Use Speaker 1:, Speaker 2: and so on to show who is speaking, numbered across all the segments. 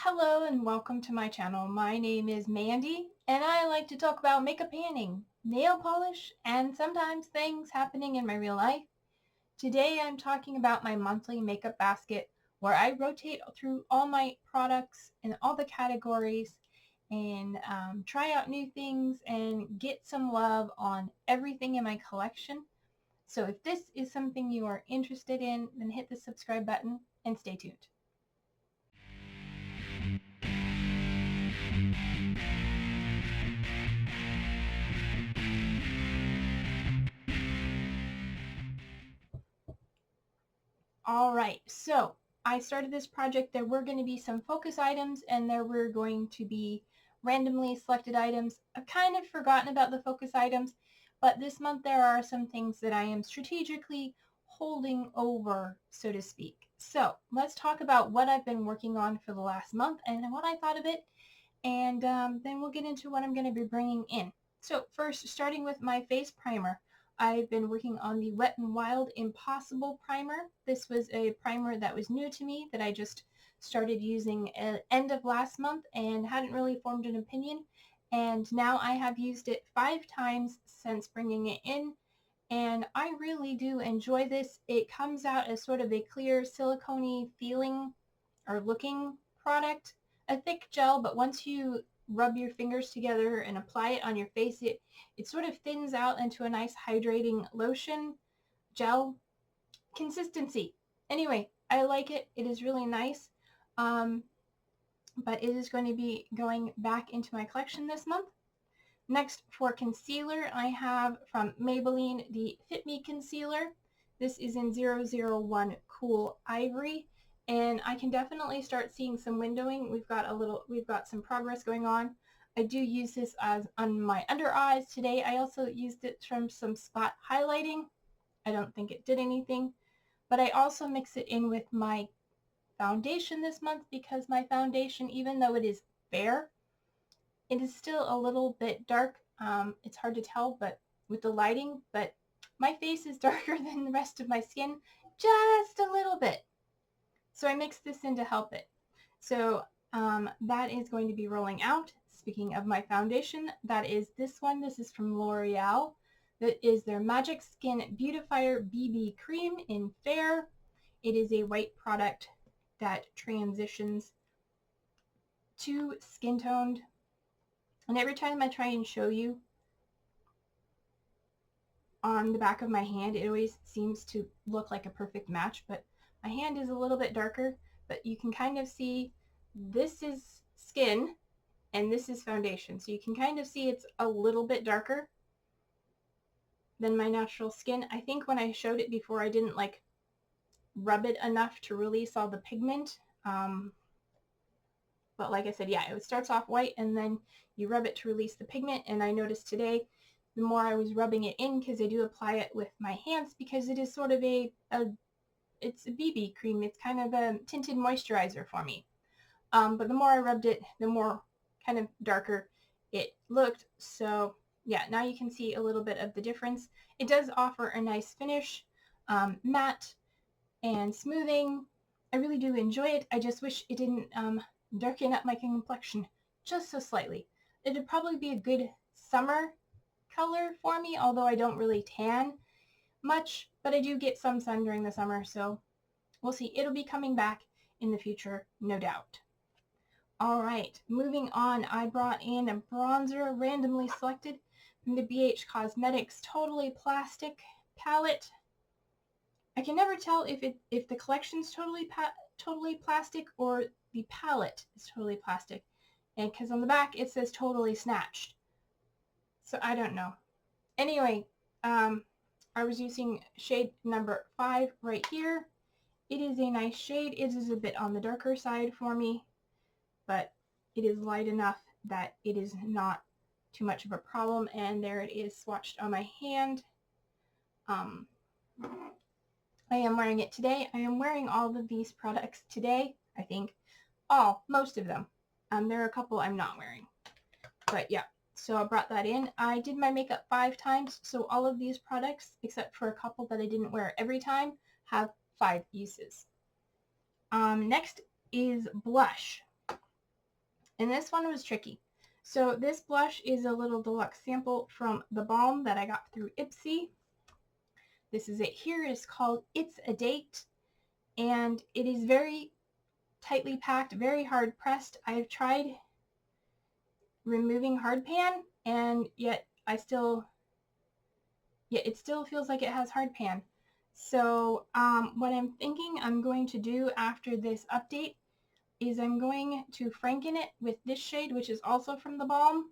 Speaker 1: Hello and welcome to my channel. My name is Mandy and I like to talk about makeup panning, nail polish, and sometimes things happening in my real life. Today I'm talking about my monthly makeup basket where I rotate through all my products in all the categories and try out new things and get some love on everything in my collection. So if this is something you are interested in, then hit the subscribe button and stay tuned. All right, so I started this project. There were going to be some focus items and there were going to be randomly selected items. I've kind of forgotten about the focus items, but this month there are some things that I am strategically holding over, so to speak. So let's talk about what I've been working on for the last month and what I thought of it, and then we'll get into what I'm going to be bringing in. So first, starting with my face primer. I've been working on the Wet n Wild Impossible primer. This was a primer that was new to me that I just started using at the end of last month and hadn't really formed an opinion. And now I have used it 5 times since bringing it in, and I really do enjoy this. It comes out as sort of a clear silicone-y feeling or looking product, a thick gel, but once you rub your fingers together and apply it on your face, it sort of thins out into a nice hydrating lotion gel consistency. Anyway, I like it. It is really nice. But it is going to be going back into my collection this month. Next, for concealer, I have from Maybelline the Fit Me Concealer. This is in 001 Cool Ivory, and I can definitely start seeing some windowing. We've got some progress going on. I do use this as on my under eyes today. I also used it from some spot highlighting. I don't think it did anything, but I also mix it in with my foundation this month because my foundation, even though it is fair, it is still a little bit dark. It's hard to tell but with the lighting, but my face is darker than the rest of my skin, just a little bit. So I mixed this in to help it. So that is going to be rolling out. Speaking of my foundation, that is this one. This is from L'Oreal. That is their Magic Skin Beautifier BB Cream in Fair. It is a white product that transitions to skin toned. And every time I try and show you on the back of my hand, it always seems to look like a perfect match, but my hand is a little bit darker, but you can kind of see this is skin and this is foundation. So you can kind of see it's a little bit darker than my natural skin. I think when I showed it before, I didn't like rub it enough to release all the pigment. But like I said, yeah, it starts off white and then you rub it to release the pigment. And I noticed today, the more I was rubbing it in, because I do apply it with my hands, because it is sort of it's a BB cream. It's kind of a tinted moisturizer for me. But the more I rubbed it, the more kind of darker it looked. So yeah, now you can see a little bit of the difference. It does offer a nice finish, matte and smoothing. I really do enjoy it. I just wish it didn't darken up my complexion just so slightly. It'd probably be a good summer color for me, although I don't really tan much, but I do get some sun during the summer, so we'll see. It'll be coming back in the future, no doubt. All right, moving on, I brought in a bronzer randomly selected from the BH Cosmetics Totally Plastic palette. I can never tell if the collection's totally plastic or the palette is totally plastic, and because on the back it says totally snatched, so I don't know. Anyway, I was using shade number 5 right here. It is a nice shade. It is a bit on the darker side for me, but it is light enough that it is not too much of a problem, and there it is swatched on my hand. I am wearing it today. I am wearing all of these products today, I think. Most of them. There are a couple I'm not wearing. But yeah, so I brought that in. I did my makeup 5 times, so all of these products, except for a couple that I didn't wear every time, have 5 uses. Next is blush. And this one was tricky. So this blush is a little deluxe sample from the balm that I got through Ipsy. This is it here. It's called It's a Date, and it is very tightly packed, very hard pressed. I've tried removing hard pan, and yet it still feels like it has hard pan. So what I'm thinking I'm going to do after this update is I'm going to Franken it with this shade, which is also from the balm.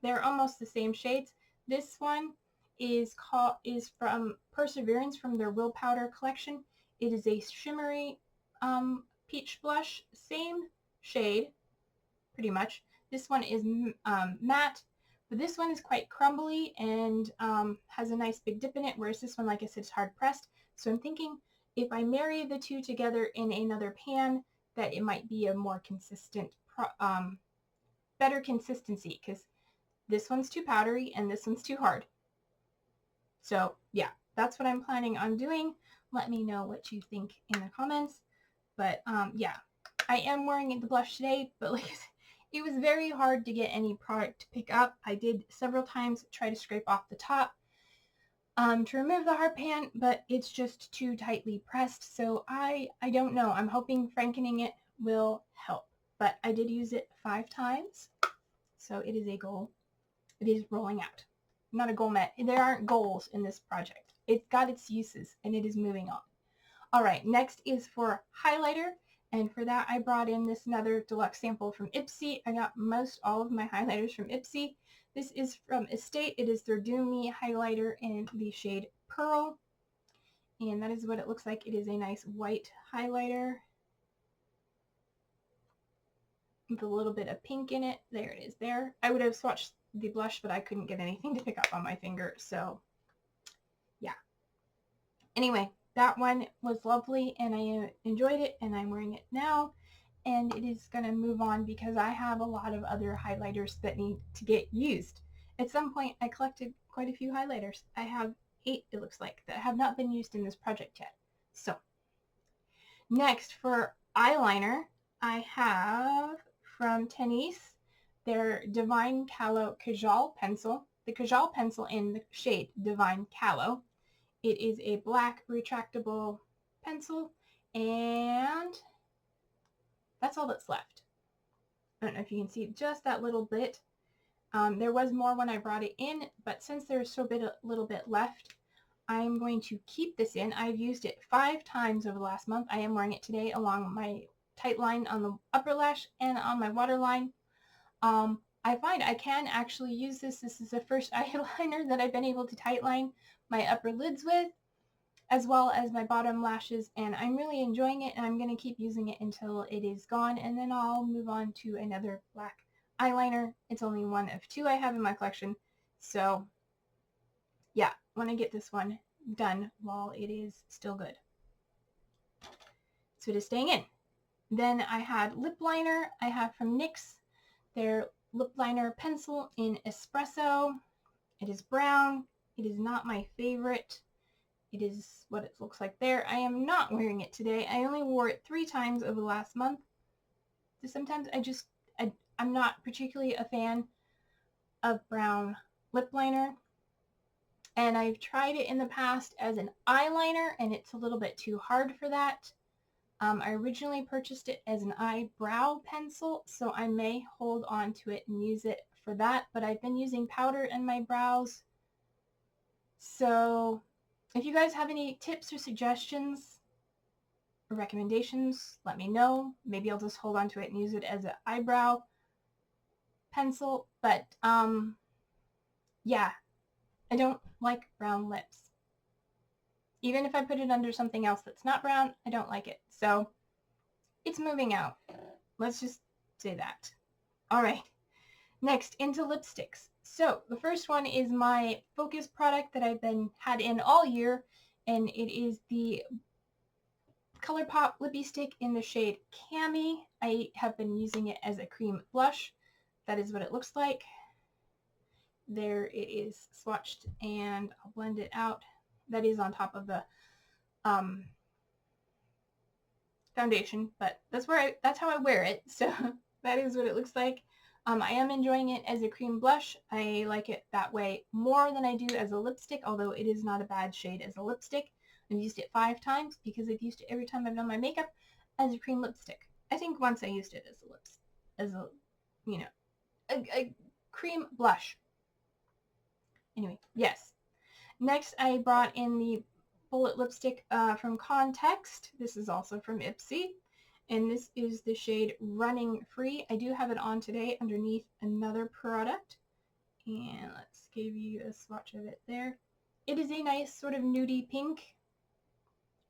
Speaker 1: They're almost the same shades. This one is from Perseverance from their Will Powder collection. It is a shimmery peach blush, same shade, pretty much. This one is matte, but this one is quite crumbly and has a nice big dip in it, whereas this one, like I said, is hard pressed. So I'm thinking if I marry the two together in another pan, that it might be a more consistent, better consistency, because this one's too powdery and this one's too hard. So yeah, that's what I'm planning on doing. Let me know what you think in the comments. But yeah, I am wearing the blush today, but like I said, it was very hard to get any product to pick up. I did several times try to scrape off the top to remove the hard pan, but it's just too tightly pressed. So I don't know. I'm hoping frankening it will help. But I did use it 5 times, so it is a goal. It is rolling out. Not a goal met. There aren't goals in this project. It's got its uses, and it is moving on. All right, next is for highlighter, and for that I brought in this another deluxe sample from Ipsy. I got all of my highlighters from Ipsy. This is from Estate. It is their Do Me highlighter in the shade Pearl, and that is what it looks like. It is a nice white highlighter with a little bit of pink in it. There it is there. I would have swatched the blush, but I couldn't get anything to pick up on my finger, so yeah. Anyway, that one was lovely and I enjoyed it, and I'm wearing it now, and it is going to move on because I have a lot of other highlighters that need to get used. At some point I collected quite a few highlighters. I have 8, it looks like, that have not been used in this project yet. So next, for eyeliner, I have from Tanais their Divine Kalo Kajal pencil. The Kajal pencil in the shade Divine Kalo. It is a black retractable pencil, and that's all that's left. I don't know if you can see just that little bit. There was more when I brought it in, but since there's a little bit left, I'm going to keep this in. I've used it 5 times over the last month. I am wearing it today along my tight line on the upper lash and on my waterline. I find I can actually use this. This is the first eyeliner that I've been able to tightline my upper lids with, as well as my bottom lashes, and I'm really enjoying it, and I'm going to keep using it until it is gone, and then I'll move on to another black eyeliner. It's only one of 2 I have in my collection, so yeah, I want to get this one done while it is still good. So it is staying in. Then I had lip liner. I have from NYX their lip liner pencil in Espresso. It is brown. It is not my favorite. It is what it looks like there. I am not wearing it today. I only wore it 3 times over the last month. So sometimes I'm not particularly a fan of brown lip liner. And I've tried it in the past as an eyeliner, and it's a little bit too hard for that. I originally purchased it as an eyebrow pencil, so I may hold on to it and use it for that. But I've been using powder in my brows. So if you guys have any tips or suggestions or recommendations, let me know. Maybe I'll just hold on to it and use it as an eyebrow pencil. But yeah, I don't like brown lips. Even if I put it under something else that's not brown, I don't like it. So it's moving out. Let's just say that. All right. Next, into lipsticks. So the first one is my Focus product that I've had in all year, and it is the Colourpop Lippy Stick in the shade Cami. I have been using it as a cream blush. That is what it looks like. There it is swatched, and I'll blend it out. That is on top of the foundation, but that's how I wear it. So that is what it looks like. I am enjoying it as a cream blush. I like it that way more than I do as a lipstick, although it is not a bad shade as a lipstick. I've used it 5 times because I've used it every time I've done my makeup as a cream lipstick. I think once I used it as a, you know, a cream blush. Anyway, yes. Next, I brought in the bullet lipstick from Context. This is also from Ipsy. And this is the shade Running Free. I do have it on today underneath another product. And let's give you a swatch of it there. It is a nice sort of nudie pink.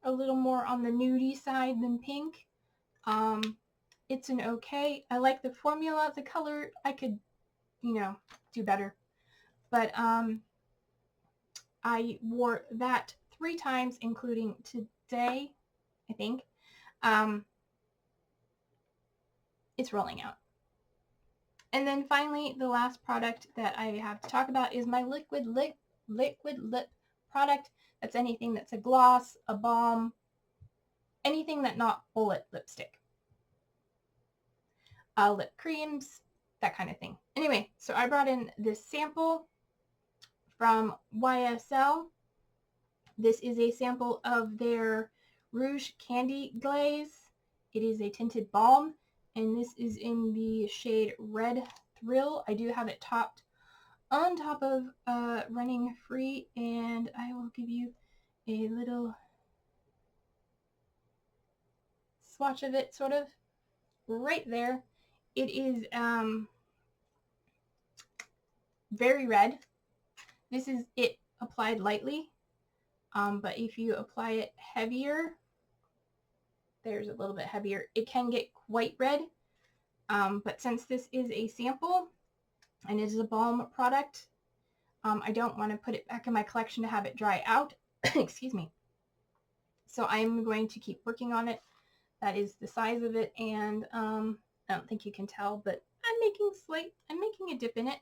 Speaker 1: A little more on the nudie side than pink. It's an okay. I like the formula. The color, I could, you know, do better. But I wore that 3 times, including today, I think. It's rolling out. And then finally, the last product that I have to talk about is my liquid lip product. That's anything that's a gloss, a balm, anything that not bullet lipstick. Lip creams, that kind of thing. Anyway, so I brought in this sample from YSL. This is a sample of their Rouge Candy Glaze. It is a tinted balm, and this is in the shade Red Thrill. I do have it topped on top of Running Free, and I will give you a little swatch of it, sort of, right there. It is very red. This is it applied lightly, but if you apply it heavier, there's a little bit heavier, it can get quite red. But since this is a sample and it is a balm product, I don't want to put it back in my collection to have it dry out. Excuse me. So I'm going to keep working on it. That is the size of it, and I don't think you can tell, but I'm making a dip in it.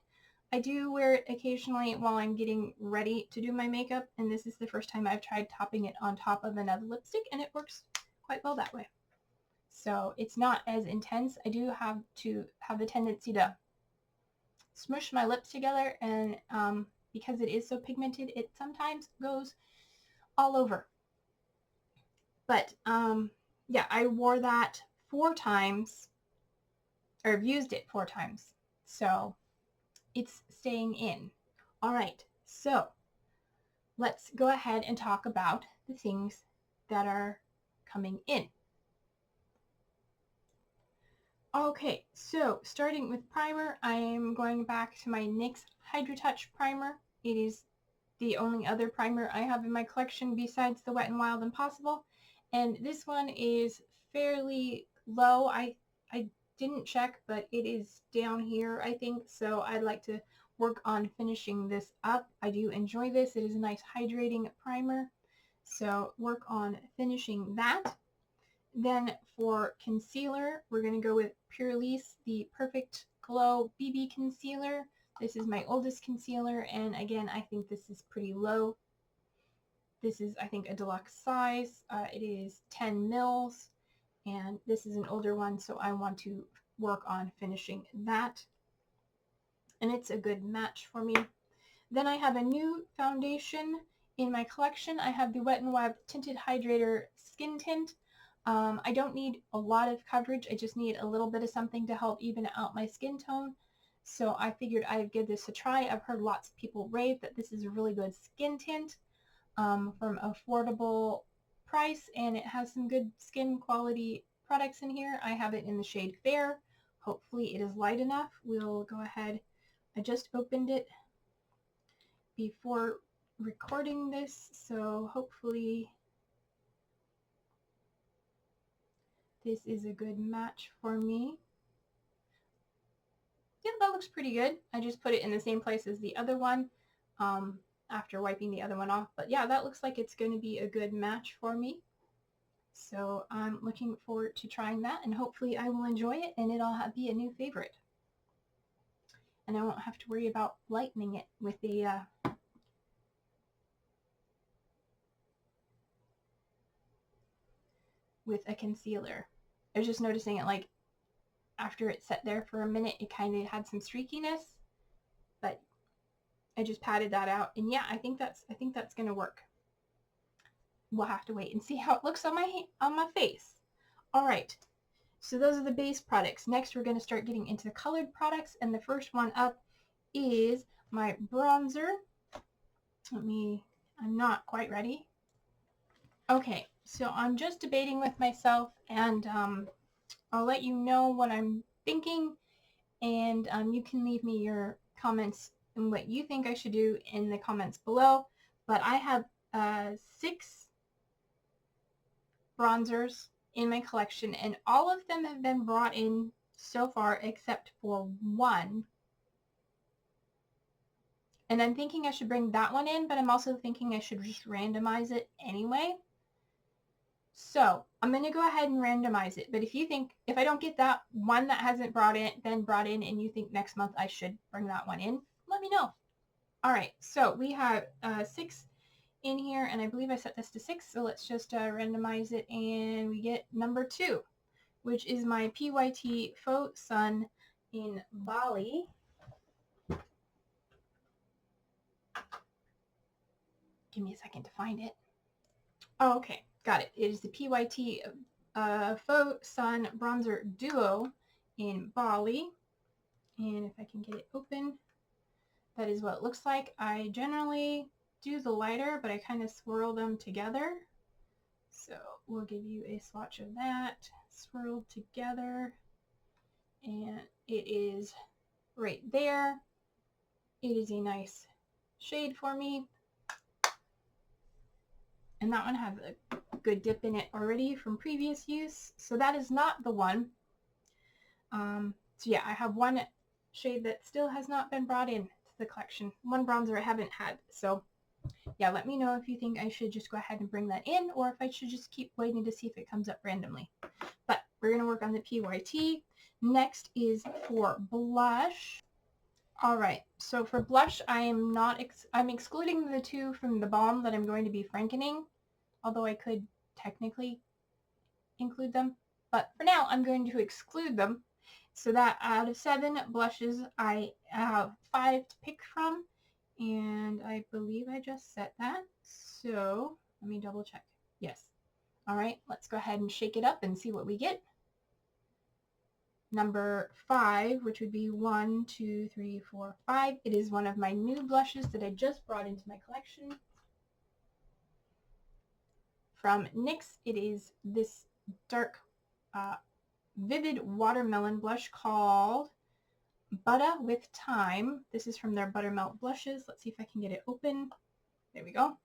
Speaker 1: I do wear it occasionally while I'm getting ready to do my makeup, and this is the first time I've tried topping it on top of another lipstick, and it works quite well that way. So it's not as intense. I do have to have the tendency to smush my lips together, and because it is so pigmented, it sometimes goes all over. But yeah, I wore that 4 times, or I've used it 4 times, so it's staying in. All right, so let's go ahead and talk about the things that are coming in. Okay, so starting with primer, I am going back to my NYX Hydrotouch primer. It is the only other primer I have in my collection besides the Wet n Wild Impossible, and this one is fairly low. I didn't check, but it is down here, I think, so I'd like to work on finishing this up. I do enjoy this. It is a nice hydrating primer, so work on finishing that. Then for concealer, we're going to go with Purlisse, the Perfect Glow BB Concealer. This is my oldest concealer, and again, I think this is pretty low. This is, I think, a deluxe size. It is 10 mils, and this is an older one, so I want to work on finishing that. And it's a good match for me. Then I have a new foundation in my collection. I have the Wet n Wild Tinted Hydrator Skin Tint. I don't need a lot of coverage. I just need a little bit of something to help even out my skin tone. So I figured I'd give this a try. I've heard lots of people rave that this is a really good skin tint from affordable price, and it has some good skin quality products in here. I have it in the shade Fair. Hopefully it is light enough. We'll go ahead. I just opened it before recording this, so hopefully this is a good match for me. Yeah, that looks pretty good. I just put it in the same place as the other one after wiping the other one off. But yeah, that looks like it's going to be a good match for me. So I'm looking forward to trying that, and hopefully I will enjoy it and it'll be a new favorite. And I won't have to worry about lightening it with a concealer. I was just noticing it, like, after it sat there for a minute, it kind of had some streakiness, but I just patted that out, and yeah, I think that's gonna work. We'll have to wait and see how it looks on my face. All right, so those are the base products. Next, we're gonna start getting into the colored products, and the first one up is my bronzer. I'm not quite ready. Okay, so I'm just debating with myself, and I'll let you know what I'm thinking, and you can leave me your comments and what you think I should do in the comments below. But I have 6 bronzers in my collection, and all of them have been brought in so far except for one. And I'm thinking I should bring that one in, but I'm also thinking I should just randomize it anyway. So I'm going to go ahead and randomize it. But if I don't get that one that hasn't been brought in, and you think next month I should bring that one in, let me know. All right, so we have 6 in here, and I believe I set this to 6. So let's just randomize it, and we get number 2, which is my PYT Faux Sun in Bali. Give me a second to find it. Oh, okay, got it. It is the PYT Faux Sun Bronzer Duo in Bali. And if I can get it open, that is what it looks like. I generally do the lighter, but I kind of swirl them together. So we'll give you a swatch of that swirled together. And it is right there. It is a nice shade for me. And that one has a good dip in it already from previous use. So that is not the one. So yeah, I have one shade that still has not been brought in to the collection. One bronzer I haven't had. So yeah, let me know if you think I should just go ahead and bring that in, or if I should just keep waiting to see if it comes up randomly. But we're going to work on the PYT. Next is for blush. All right, so for blush, I'm excluding the 2 from the balm that I'm going to be frankening, although I could technically include them. But for now, I'm going to exclude them, so that out of 7 blushes, I have 5 to pick from, and I believe I just set that. So let me double check. Yes. All right, let's go ahead and shake it up and see what we get. Number 5, which would be 1, 2, 3, 4, 5. It is one of my new blushes that I just brought into my collection. From NYX, it is this dark, vivid watermelon blush called Butta with Time. This is from their Buttermelt blushes. Let's see if I can get it open. There we go.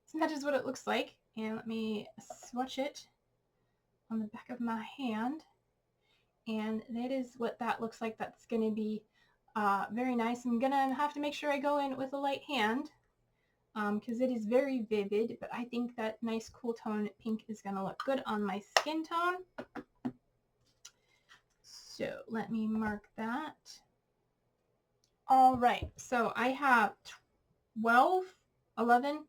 Speaker 1: So that is what it looks like. And let me swatch it on the back of my hand. And that is what that looks like. That's going to be very nice. I'm going to have to make sure I go in with a light hand because it is very vivid, but I think that nice cool tone pink is going to look good on my skin tone. So let me mark that. All right, so I have 11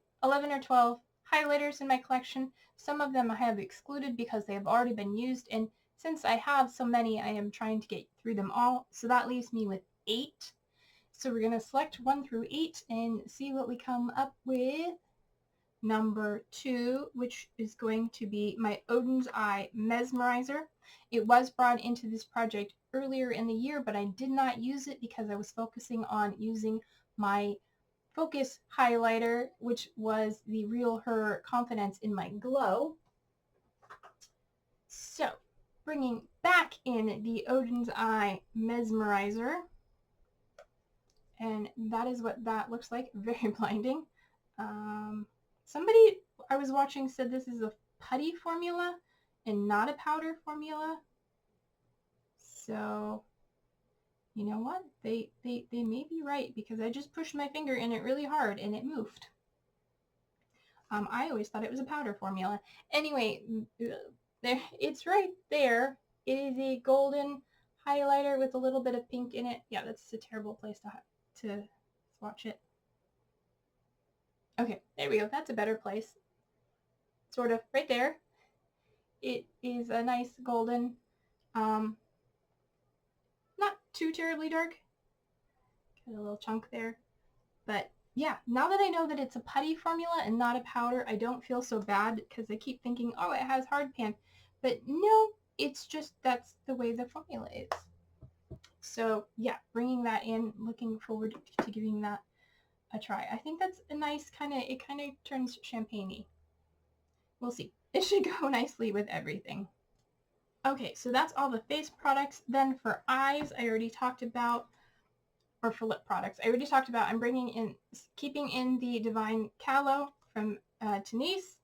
Speaker 1: or 12 highlighters in my collection. Some of them I have excluded because they have already been used, and since I have so many, I am trying to get through them all. So that leaves me with 8. So we're going to select 1 through 8 and see what we come up with. Number 2, which is going to be my Oden's Eye Mesmerizer. It was brought into this project earlier in the year, but I did not use it because I was focusing on using my Focus highlighter, which was the Real Her Confidence in My Glow. So, bringing back in the Oden's Eye Mesmerizer, and that is what that looks like. Very blinding. Somebody I was watching said this is a putty formula and not a powder formula. So, you know what? They may be right, because I just pushed my finger in it really hard and it moved. I always thought it was a powder formula. Anyway, there, it's right there. It is a golden highlighter with a little bit of pink in it. Yeah, that's a terrible place to swatch it. Okay, there we go. That's a better place. Sort of right there. It is a nice golden too terribly dark. Got a little chunk there. But yeah, now that I know that it's a putty formula and not a powder, I don't feel so bad because I keep thinking, oh, it has hard pan. But no, it's just that's the way the formula is. So yeah, bringing that in, looking forward to giving that a try. I think that's a nice it kind of turns champagne-y. We'll see. It should go nicely with everything. Okay, so that's all the face products. Then for eyes, I already talked about, or for lip products, I already talked about, I'm keeping in the Divine Kalo from Tanais.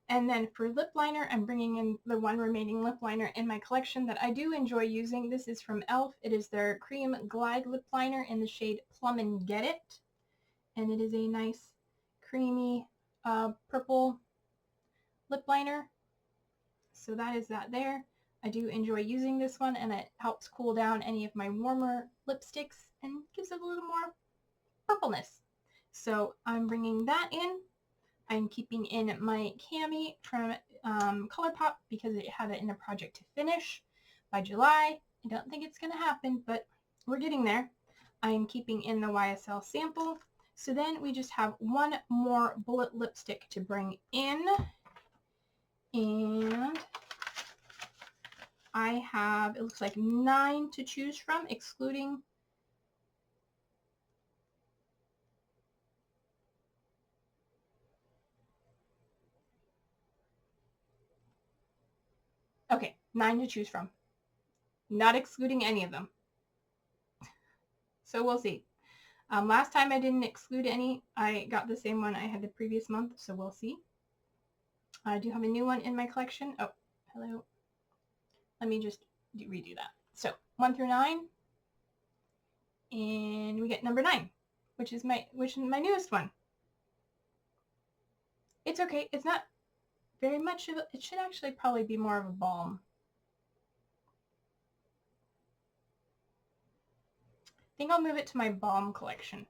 Speaker 1: And then for lip liner, I'm bringing in the one remaining lip liner in my collection that I do enjoy using. This is from e.l.f. It is their Cream Glide Lip Liner in the shade Plum Get It. And it is a nice creamy purple lip liner. So that is that there. I do enjoy using this one, and it helps cool down any of my warmer lipsticks and gives it a little more purpleness. So I'm bringing that in. I'm keeping in my Cami from Colourpop because it had it in a project to finish by July. I don't think it's going to happen, but we're getting there. I'm keeping in the YSL sample. So then we just have one more bullet lipstick to bring in. And I have, it looks like 9 to choose from, excluding okay, 9 to choose from. Not excluding any of them. So we'll see. Last time I didn't exclude any. I got the same one I had the previous month, so we'll see. I do have a new one in my collection. Oh, hello. Let me just redo that. So 1 through 9. And we get number 9, which is my newest one. It's okay. It's not very much of it should actually probably be more of a balm. I think I'll move it to my balm collection.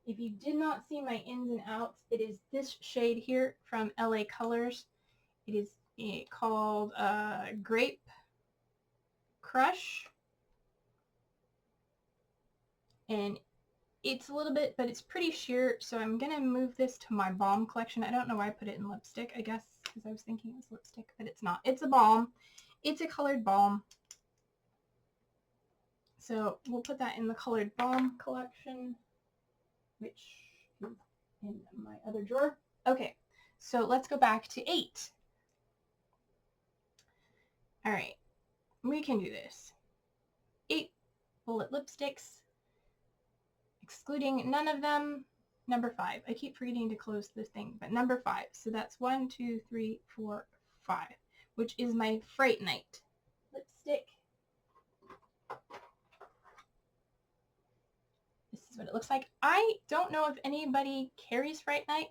Speaker 1: If you did not see my ins and outs, it is this shade here from LA Colors. It is called Grape Crush. And it's a little bit, but it's pretty sheer, so I'm going to move this to my balm collection. I don't know why I put it in lipstick, I guess, because I was thinking it was lipstick, but it's not. It's a balm. It's a colored balm. So we'll put that in the colored balm collection, which is in my other drawer. Okay, so let's go back to 8. All right, we can do this. 8 bullet lipsticks, excluding none of them. Number 5. I keep forgetting to close this thing, but number 5. So that's 1, 2, 3, 4, 5, which is my Fright Night lipstick. This is what it looks like. I don't know if anybody carries Fright Night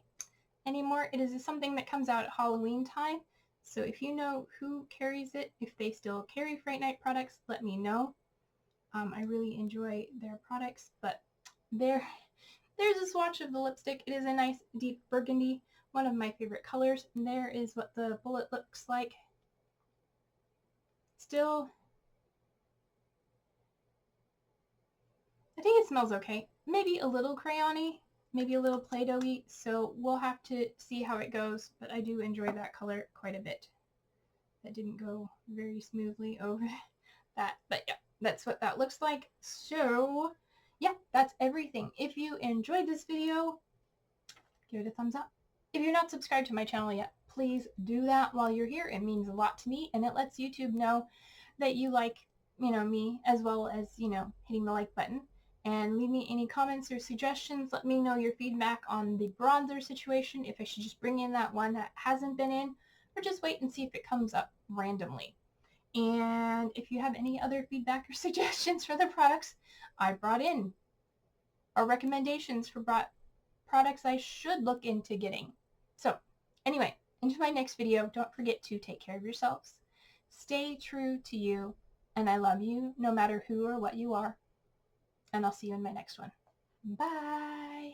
Speaker 1: anymore. It is something that comes out at Halloween time. So if you know who carries it, if they still carry Fright Night products, let me know. I really enjoy their products, but there's a swatch of the lipstick. It is a nice deep burgundy, one of my favorite colors. And there is what the bullet looks like. Still, I think it smells okay. Maybe a little crayon-y, maybe a little Play-Doh-y, so we'll have to see how it goes, but I do enjoy that color quite a bit. That didn't go very smoothly over that, but yeah, that's what that looks like. So yeah, that's everything. If you enjoyed this video, give it a thumbs up. If you're not subscribed to my channel yet, please do that while you're here. It means a lot to me, and it lets YouTube know that you like, me, as well as, hitting the like button. And leave me any comments or suggestions. Let me know your feedback on the bronzer situation, if I should just bring in that one that hasn't been in, or just wait and see if it comes up randomly. And if you have any other feedback or suggestions for the products I brought in, or recommendations for products I should look into getting. So anyway, into my next video, don't forget to take care of yourselves. Stay true to you, and I love you no matter who or what you are. And I'll see you in my next one. Bye!